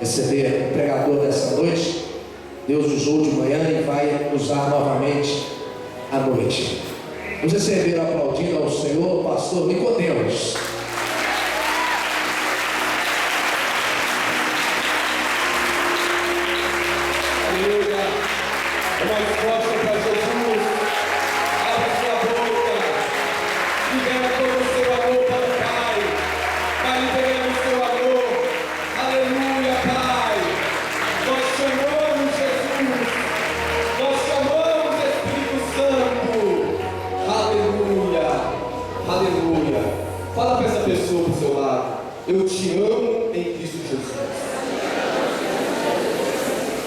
receber o pregador dessa noite. Deus usou de manhã e vai usar novamente à noite. Vamos receber aplaudindo ao Senhor, pastor Nicodemos. Aleluia. É mais forte para Jesus. Abre sua boca. Libera todo o seu amor para o Pai. Vai liberando o seu amor. Aleluia, Pai. Nós chamamos Jesus. Nós chamamos Espírito Santo. Aleluia. Aleluia. Fala para essa pessoa do seu lado. Eu te amo em Cristo Jesus.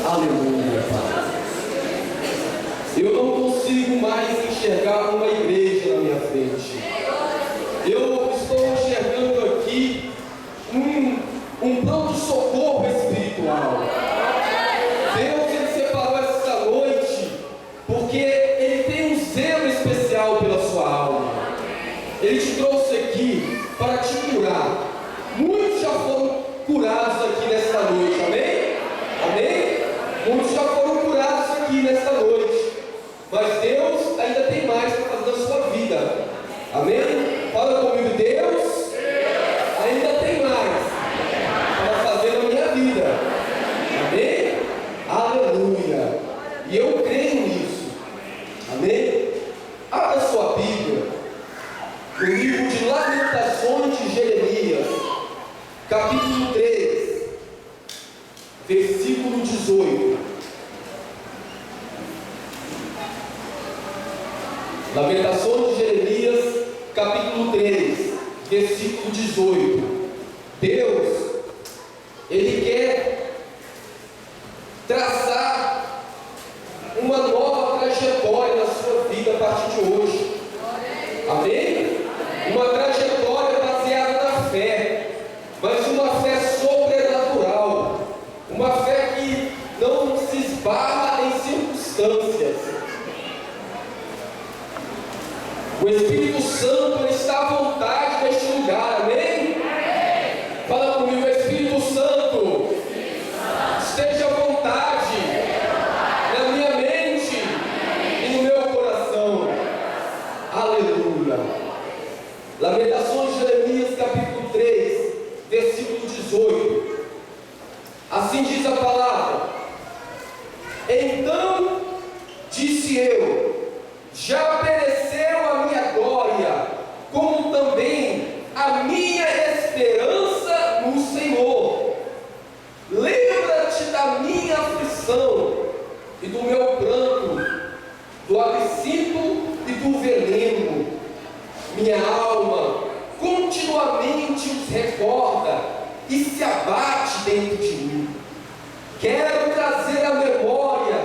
Aleluia, Pai. Eu não consigo mais enxergar uma igreja na minha frente. Eu estou enxergando aqui um pronto-socorro espiritual. Deus, Ele separou essa noite porque Ele tem um zelo especial pela sua alma. Ele te trouxe aqui para te curar. Muitos já foram curados aqui nesta noite, amém? Amém? Muitos já foram curados aqui nesta noite. Mas Deus ainda tem mais para fazer na sua vida. Amém? Fala comigo, Deus ainda tem mais para fazer na minha vida. Amém? Aleluia. E eu creio nisso. Amém? Abra sua Bíblia no livro de Lamentações de Jeremias, capítulo 3, versículo 18. Lamentações de Jeremias, capítulo 3, versículo 18. Deus, Ele quer traçar uma nova trajetória na sua vida a partir de hoje. Amém? Uma trajetória baseada na fé, mas uma fé sobrenatural, uma fé que não se esbarra em circunstâncias. O Espírito Santo, Ele está à vontade neste lugar, amém? Fala comigo, Espírito Santo, esteja à vontade na minha mente e no meu coração. Aleluia. Lamentações de Jeremias, capítulo 3, versículo 18. Assim diz a palavra: Então disse eu, já pereceu a minha glória, como também a minha esperança no Senhor. Lembra-te da minha aflição e do meu pranto, do absinto e do veneno. Minha alma continuamente os recorda e se abate dentro de mim. Quero trazer à memória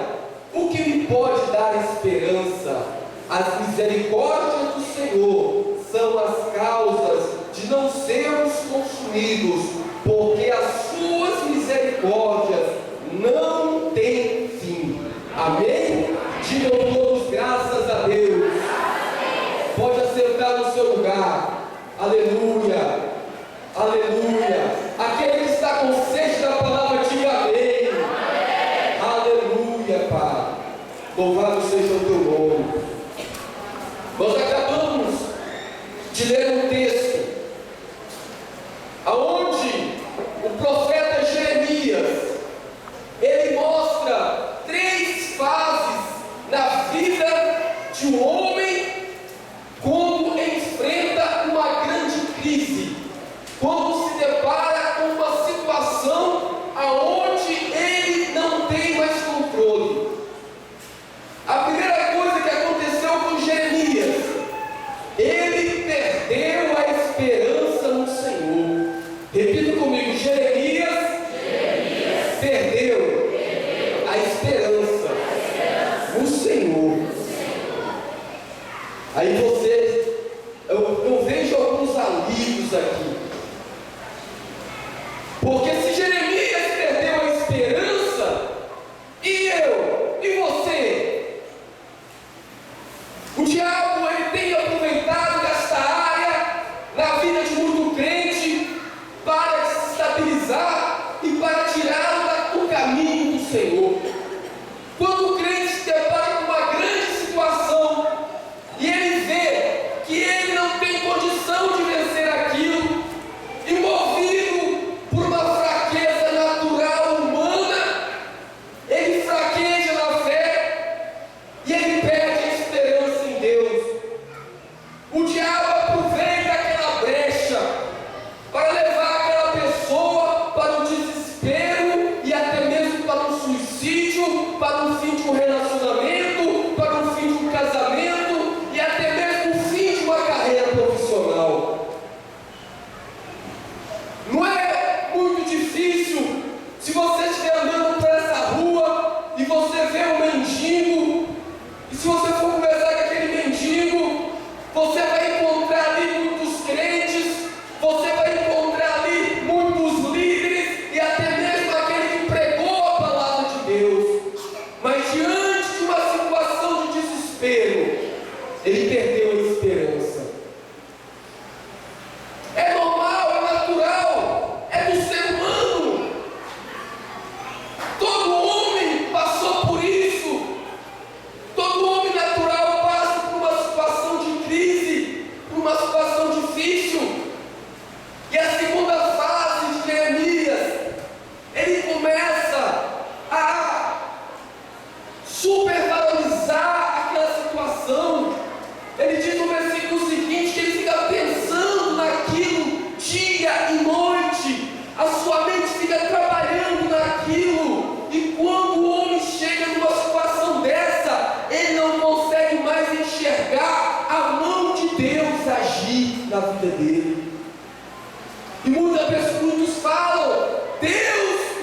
o que me pode dar esperança. As misericórdias do Senhor são as causas de não sermos consumidos, porque as suas misericórdias não têm fim. Amém? Digam todos graças a Deus. Pode assentar no seu lugar. Aleluia. Aleluia. Aquele que está com sede da palavra, diga amém. Aleluia, Pai. Louvado seja o teu nome. Nós acabamos de ler um texto aonde o profeta Jeremias, ele mostra 3 fases na vida de um homem quando enfrenta uma grande crise, quando se depara com uma situação aonde ele não tem mais controle. A primeira coisa que aconteceu com Jeremias, ele perdeu a esperança no Senhor. Repita comigo, Jeremias perdeu a esperança no Senhor. Aí eu vejo alguns alívios aqui. Porque se Jeremias perdeu a esperança, e eu, e você, o diabo, ele tem aproveitado desta área na vida de muito crente para desestabilizar e para tirar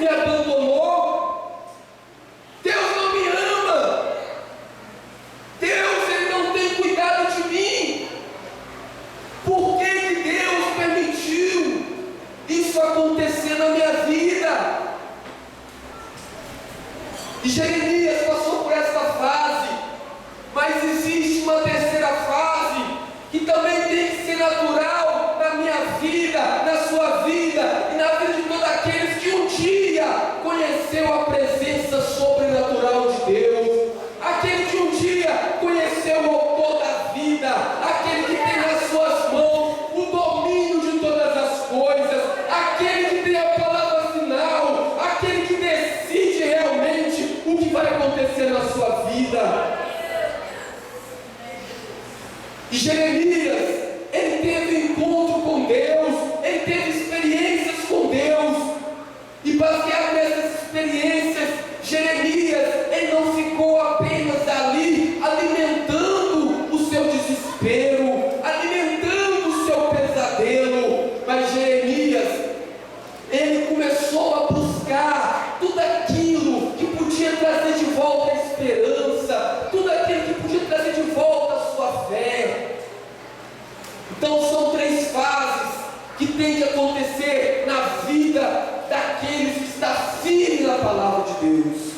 me abandonou. Deus não me ama. Deus, Ele não tem cuidado de mim. Por que que Deus permitiu isso acontecer na minha vida? E Jeremias passou por essa fase, mas existe uma terceira fase que também tem que ser natural na minha vida, na sua vida e na vida de todos aqueles que um dia conheceu a presença sobrenatural de Deus, aquele que um dia conheceu o autor da vida, aquele que tem nas suas mãos o domínio de todas as coisas, aquele que tem a palavra final, aquele que decide realmente o que vai acontecer na sua vida. E Jeremias, ele teve encontro com Deus, ele teve experiências com Deus, e baseado nessas experiências, Jeremias, ele não ficou apenas ali alimentando o seu desespero, alimentando o seu pesadelo, mas Jeremias, ele começou a buscar tudo aquilo que podia trazer de volta a esperança, tudo aquilo que podia trazer de volta a sua fé. Então são três fases que tem que acontecer na vida daqueles que estão firmes na palavra de Deus.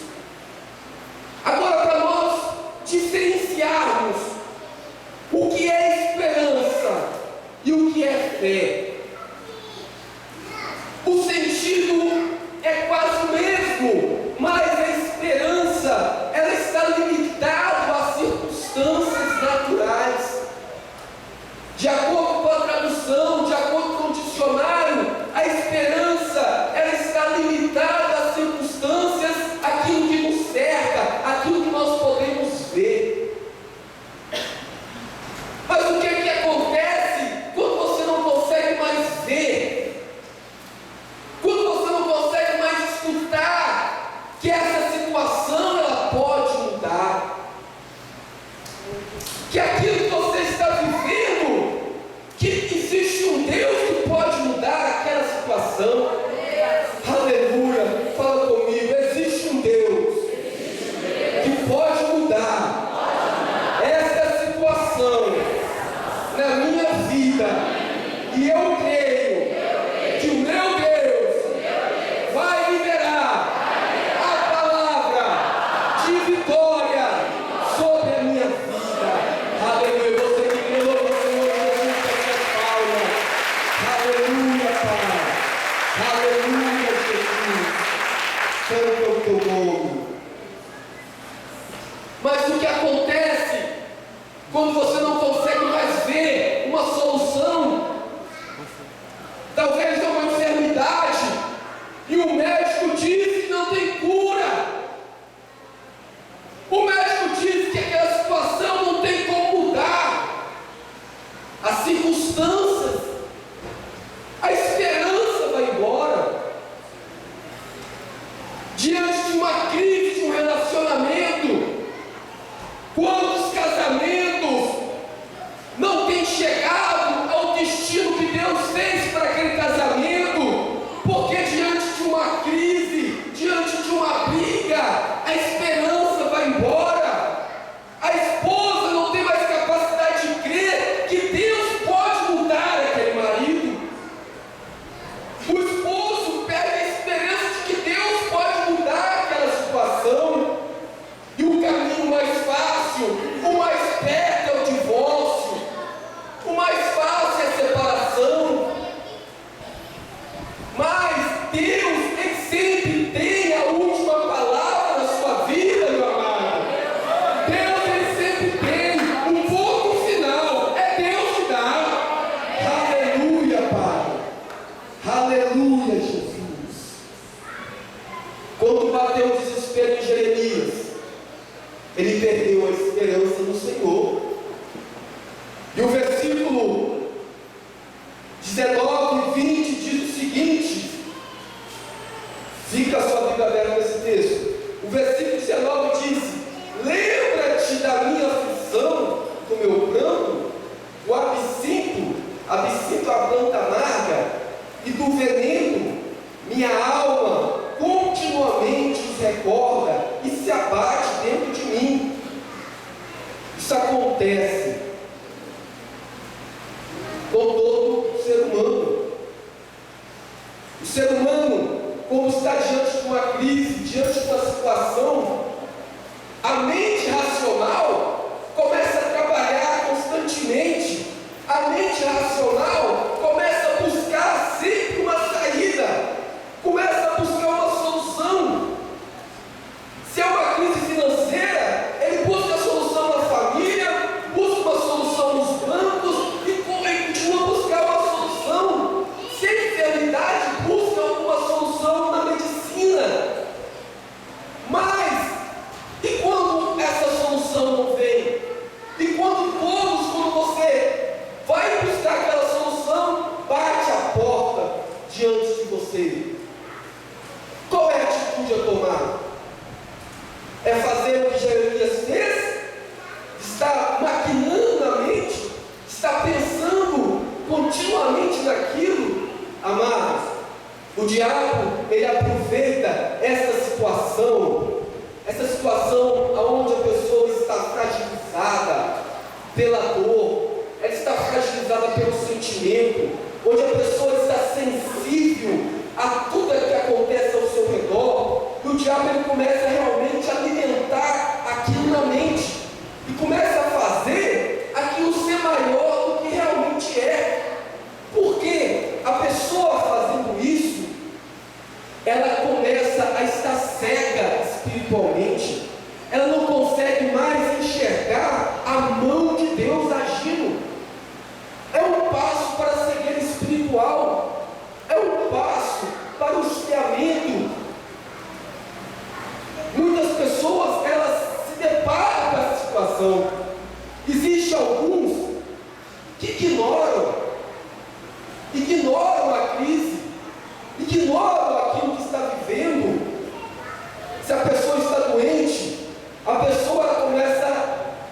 Agora, para nós diferenciarmos o que é esperança e o que é fé, o sentido é quase o mesmo, mas a esperança, ela está limitada a circunstâncias naturais. De acordo com a tradução, de acordo com o dicionário, a esperança, ela está limitada a circunstâncias, aquilo que nos cerca, aquilo que nós podemos ver. Mas o que é que acontece quando você não consegue mais ver? Quando você não consegue mais escutar que essa situação ela pode mudar? Que aquilo que você está vivendo, que existe um Deus que pode mudar aquela situação. Aleluia, fala comigo, existe um Deus que pode mudar essa situação na minha vida, e eu creio que o meu Deus vai liberar a palavra de vitória sobre a minha vida. Aleluia, você que crê, louva o Senhor Jesus, aleluia, Pai, aleluia, Jesus, santo é o teu nome. Mas o que acontece quando você não consegue mais ver uma solução? Talvez é uma enfermidade e o médico diz que não tem cura. O médico diz que aquela situação não tem como mudar. As circunstâncias, a esperança vai embora. Diante de uma crise de um relacionamento, quantos casamentos não têm chegado ao destino que Deus fez para aquele casamento, porque diante de uma crise, diante de uma briga, a esperança vai embora. A esposa não tem mais capacidade de crer que Deus pode mudar aquele marido. O esposo perde a esperança de que Deus pode mudar aquela situação. E o caminho mais fácil, o mais perto é o divórcio, o mais fácil é a separação. Mas Deus, Ele sempre tem a última palavra na sua vida, meu amado. Deus, Ele sempre tem um ponto final. É Deus que dá. Aleluia, Pai. Aleluia, Jesus. Quando bateu o desespero em Jeremias, ele perdeu a esperança no Senhor. E o versículo 19 e 20 diz o seguinte, fica a sua Bíblia aberta nesse texto. O versículo 19 diz: lembra-te da minha aflição, do meu pranto, o absinto, a planta amarga, e do veneno, minha alma, como crise, diante de uma situação, a mente racional começa a trabalhar constantemente. A mente racional começa a buscar sempre uma saída, começa a buscar uma solução. Se é uma crise financeira, ele busca a solução na família, busca uma solução nos bancos e continua a buscar uma solução. Se é enfermidade, busca alguma solução na medicina. Mas, e quando essa solução não vem? E quando você vai buscar aquela solução, bate a porta diante de você? Qual é a atitude a tomar? É fazer o que Jeremias fez? Está maquinando na mente? Está pensando continuamente naquilo? Amados, o diabo, ele aproveita essa situação onde a pessoa está fragilizada pela dor, ela está fragilizada pelo sentimento, onde a pessoa está sensível a tudo que acontece ao seu redor, e o diabo ele começa realmente a alimentar aquilo na mente, e começa a fazer aquilo ser maior do que realmente é. Porque a pessoa fazendo isso, ela começa a estar cega espiritualmente, ela não consegue mais enxergar a mão de Deus agindo. É um passo para a cegueira espiritual, é um passo para o esfriamento. Muitas pessoas, elas se deparam com essa situação. Existem alguns que ignoram a crise, ignoram aquilo que está vivendo. Se a pessoa está doente, a pessoa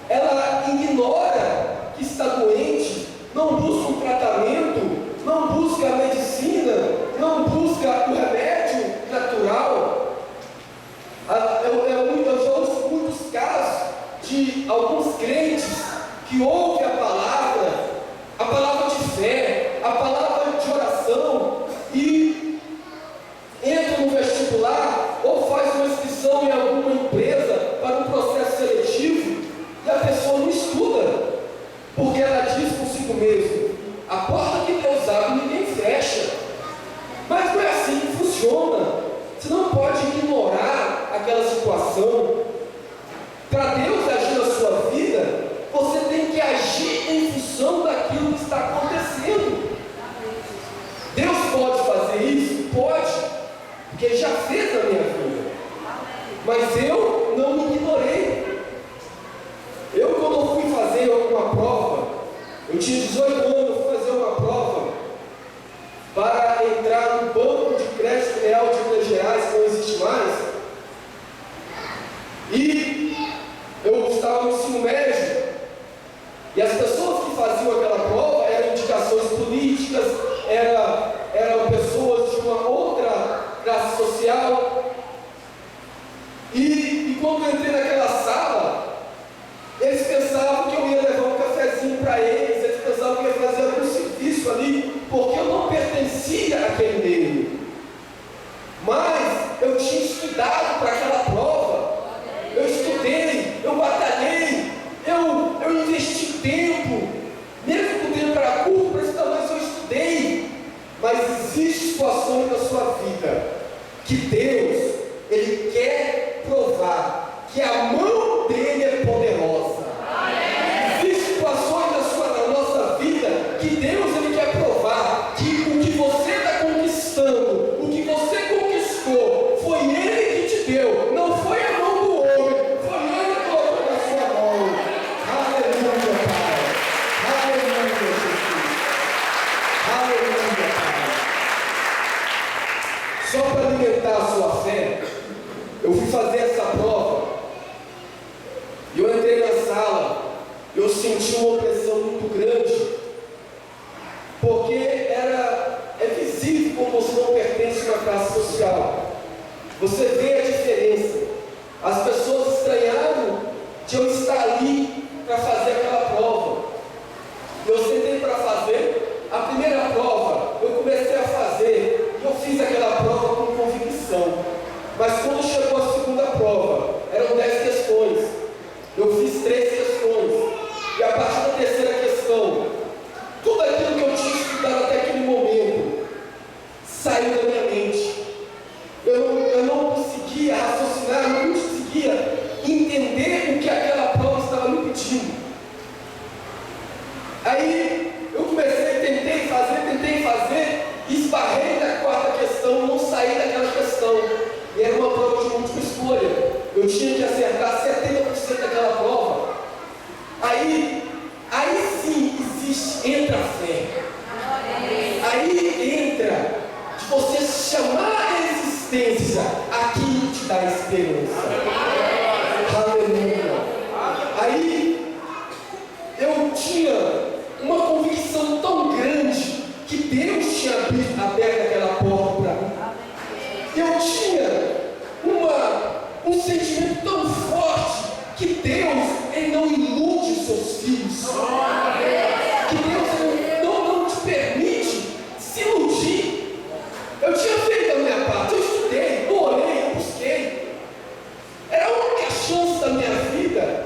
ela ignora que está doente, não busca um tratamento, não busca a medicina, não busca o remédio natural. Eu já ouço muitos casos de alguns crentes que ouvem a palavra de fé, a palavra de oração, e entra no vestibular ou faz uma inscrição em alguma empresa para um processo seletivo, e a pessoa não estuda, porque ela diz consigo mesmo: a porta que Deus abre ninguém fecha. Mas não é assim que funciona. Você não pode ignorar aquela situação. Para Deus agir na sua vida, você tem que agir em função daquilo que está acontecendo. Deus pode fazer isso? Pode, porque Ele já fez na minha vida. Mas eu não me ignorei. Quando eu fui fazer uma prova, eu tinha 18 anos, eu fui fazer uma prova para entrar no Banco de Crédito Real de Minas Gerais, que não existe mais. E eu estava no ensino médio, e as pessoas que faziam aquela prova eram indicações políticas, eram pessoas de uma outra classe social. E quando eu entrei naquela sala, eles pensavam que eu ia levar um cafezinho para eles pensavam que eu ia fazer algum serviço ali, porque eu não pertencia àquele meio. Mas eu tinha estudado para aquela prova, eu estudei, eu batalhei, eu investi tempo, mesmo que o tempo era curto, mas eu estudei. Mas existem situações na sua vida que Deus, Ele quer provar que a mão dele é poderosa. Existem situações na nossa vida que Deus, Ele quer provar que o que você está conquistando, o que você conquistou, foi Ele que te deu, não foi a mão do homem, foi Ele que colocou na sua mão. Aleluia, Pai. Aleluia, Jesus. Aleluia, Pai. Só para alimentar a sua fé, eu fui fazer essa prova, e eu entrei na sala, eu senti uma opressão muito grande, porque é visível como você não pertence a uma classe social. Você vê a diferença. As pessoas estranharam de eu estar ali para fazer aquela prova. Eu sentei para fazer a primeira prova, eu comecei a fazer, e eu fiz aquela prova com convicção. Mas aquilo que te dá esperança. Aleluia. Aí eu tinha uma convicção tão grande que Deus tinha aberto aquela porta para mim. Eu tinha um sentimento tão forte que Deus, Ele não ilude os seus filhos. Que Deus não te permite se iludir. Eu tinha feito a minha parte, eu estudei, eu orei, eu busquei. Era a única chance da minha vida.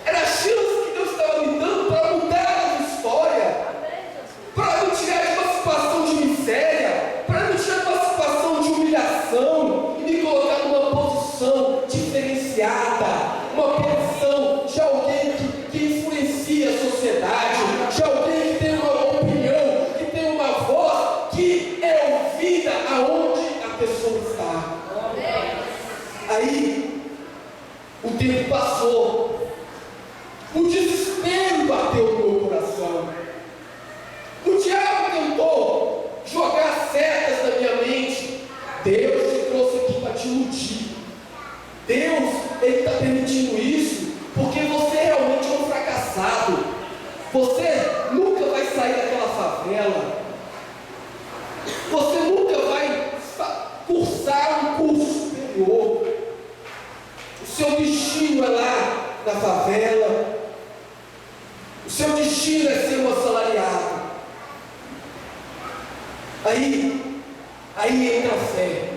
Era a chance que Deus estava me dando para mudar a história, para me tirar de uma situação de miséria, para me tirar de uma situação de humilhação e me colocar numa posição diferenciada, uma posição de alguém que influencia a sociedade, de alguém que tem uma opinião, que tem uma voz que é ouvida aonde a pessoa está. Aí o tempo passou. O desespero bateu no meu coração. O diabo tentou jogar setas na minha mente. Deus te trouxe aqui para te iludir. Deus, Ele está permitindo isso porque você realmente é um fracassado. Você nunca vai sair daquela favela. Você nunca vai cursar um curso superior. O seu destino é lá na favela. O seu destino é ser um assalariado. Aí entra a fé.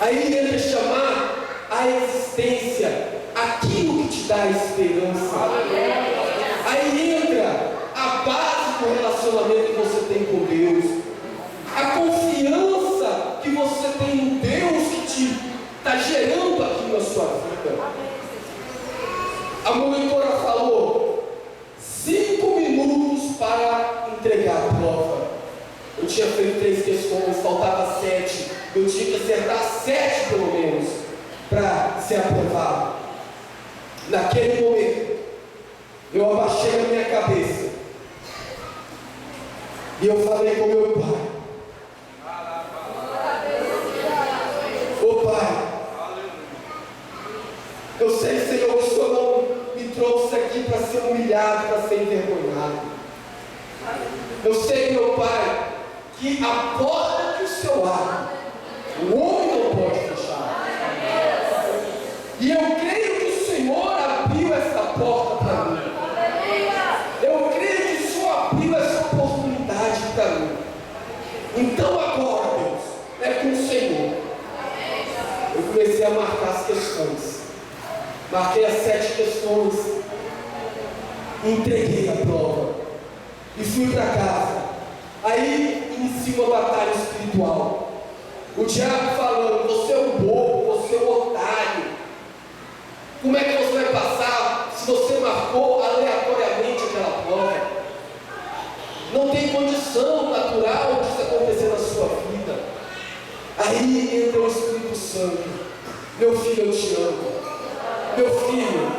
Aí entra chamar a existência aquilo que te dá esperança. Aí entra a base do relacionamento que você tem com Deus. A confiança que você tem em Deus que te está gerando aquilo na sua vida. A monitora falou 5 minutos para entregar a prova. Eu tinha feito 3 questões, faltava 7. Eu tinha que acertar 7 pelo menos para ser aprovado. Naquele momento, eu abaixei a minha cabeça e eu falei com meu pai: ô Pai, eu sei, Senhor, que o Senhor não me trouxe aqui para ser humilhado, para ser envergonhado. Eu sei, meu Pai, que a porta que o Senhor abre, o homem não pode fechar. E eu creio que o Senhor abriu essa porta para mim. Eu creio que o Senhor abriu essa oportunidade para mim. Então agora, Deus, é com o Senhor. Eu comecei a marcar as questões. Marquei as 7 questões. Entreguei a prova. E fui para casa. Aí inicia uma batalha espiritual. O diabo falando: você é um bobo, você é um otário. Como é que você vai passar se você marcou aleatoriamente aquela prova? Não tem condição natural disso acontecer na sua vida. Aí entra o Espírito Santo: meu filho, eu te amo. Meu filho,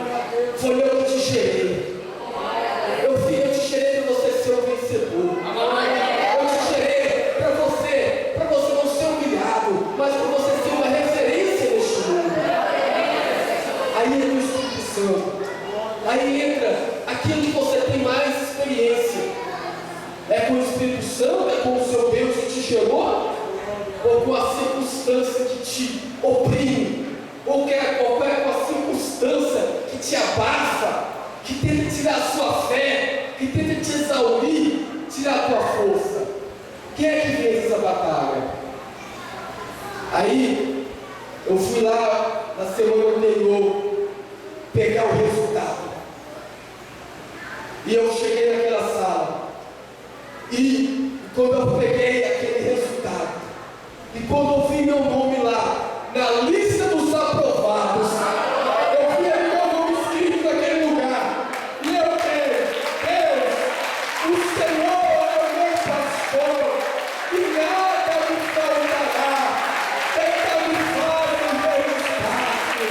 foi eu que te gerei. Meu filho, eu te gerei para você ser um vencedor. Eu te gerei para você não ser humilhado, mas para você ser uma referência neste mundo. Aí entra o Espírito Santo. Aí entra aquilo que você tem mais experiência. É com o Espírito Santo, é com o seu Deus que te gerou, ou com a circunstância que te oprime, ou é com a circunstância que te abafa, que tenta tirar a sua fé, que tenta te exaurir, tirar a tua força. Quem é que vence essa batalha? Aí eu fui lá na semana anterior pegar o resultado. E eu cheguei naquela sala. E quando eu peguei aquele resultado, e quando eu vi meu nome lá na lista dos aprovados, eu vi meu nome escrito naquele lugar. E eu creio: Deus, o Senhor é o meu pastor, e nada me faltará. Deita-me fora no meu espaço,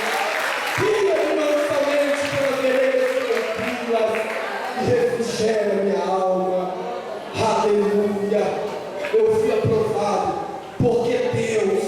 guia-me mansamente pelas veredas tranquilas, e refrigera minha alma. Aleluia. Eu fui aprovado porque Deus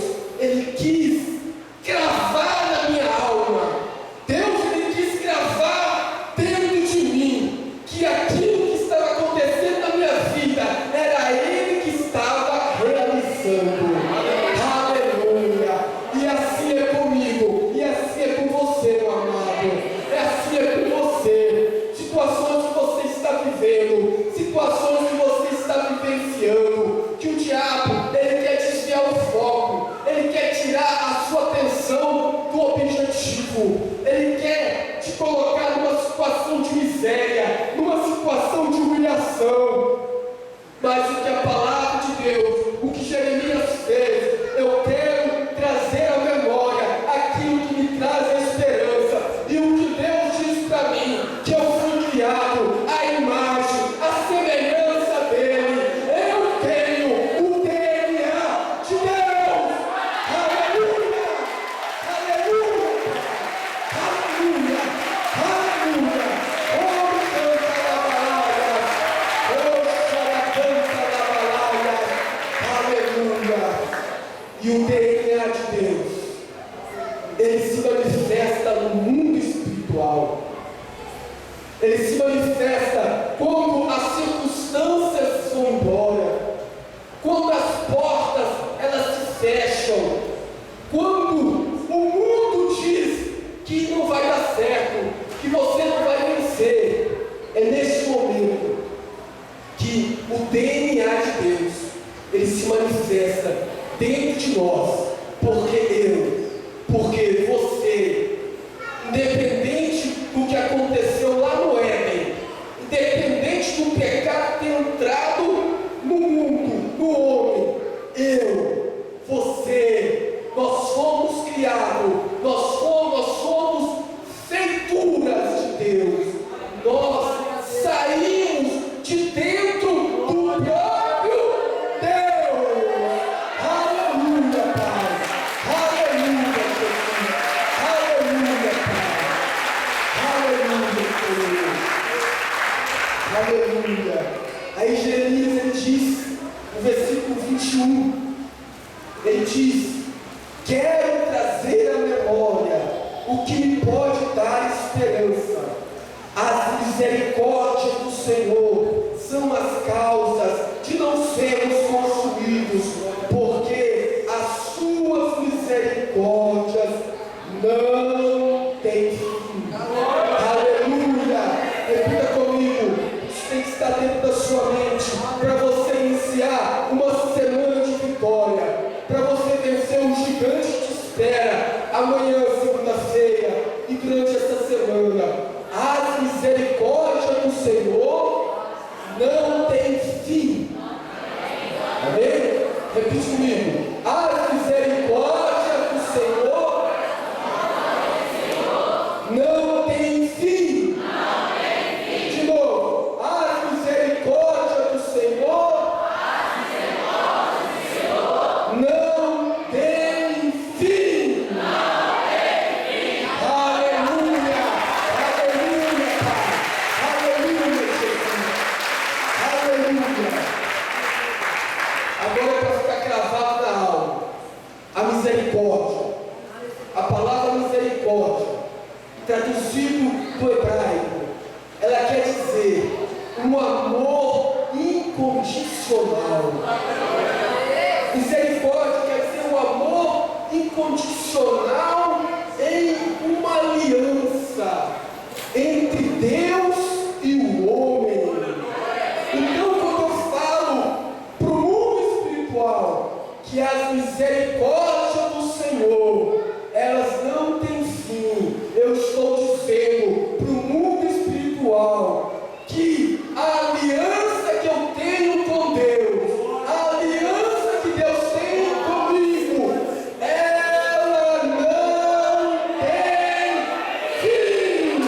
nós, porque você, independente do que aconteceu lá no Éden, independente do pecado ter entrado no mundo, no homem, você, nós fomos criados, nós somos feituras de Deus, nós saímos de dentro do próprio Deus. Aleluia, Pai. Aleluia, Jesus. Aleluia, Pai. Aleluia, Senhor. Aleluia. Aí Jeremias, ele diz, no versículo 21, ele diz: quero trazer à memória o que me pode dar esperança. As misericórdias do Senhor são as causas de não sermos consumidos, porque as suas misericórdias não têm fim. Aleluia! Repita comigo, isso tem que estar dentro da sua mente, para você iniciar uma semana de vitória, para você vencer um gigante que te espera amanhã, segunda-feira, e durante essa semana. As misericórdias do Senhor não têm fim. Amém? Repite comigo. As misericórdias do Senhor não têm fim. De novo. As misericórdias do Senhor não têm fim. Misericórdia. A palavra misericórdia, traduzido do hebraico, ela quer dizer um amor incondicional. Misericórdia quer dizer um amor incondicional em uma aliança entre Deus e o homem. Então, quando eu falo para o mundo espiritual que as misericórdias do Senhor, elas não têm fim, eu estou dizendo para o mundo espiritual que a aliança que eu tenho com Deus, a aliança que Deus tem comigo, ela não tem fim.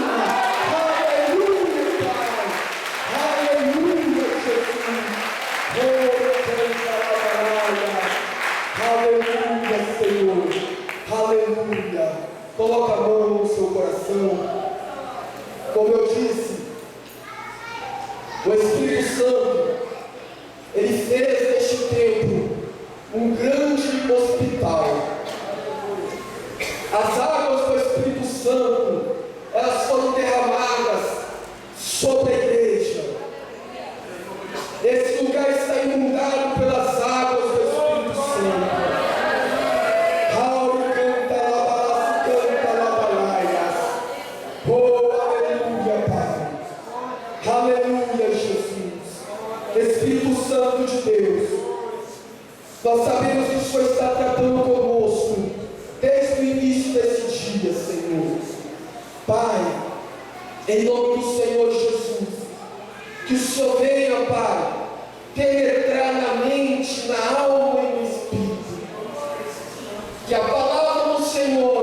Aleluia, Pai. Aleluia, Jesus. Aleluia, Senhor. Aleluia. Coloca a mão no seu coração. Como eu disse, o Espírito Santo, ele fez deste templo um grande hospital. As águas do Espírito Santo, elas foram derramadas sobre a igreja. Esse lugar está inundado pelas águas do Espírito Santo. Oh, aleluia, Pai. Aleluia, Jesus. Espírito Santo de Deus, nós sabemos que o Senhor está tratando conosco desde o início desse dia, Senhor. Pai, em nome do Senhor Jesus, que o Senhor venha, Pai, penetrar na mente, na alma e no espírito. Que a palavra do Senhor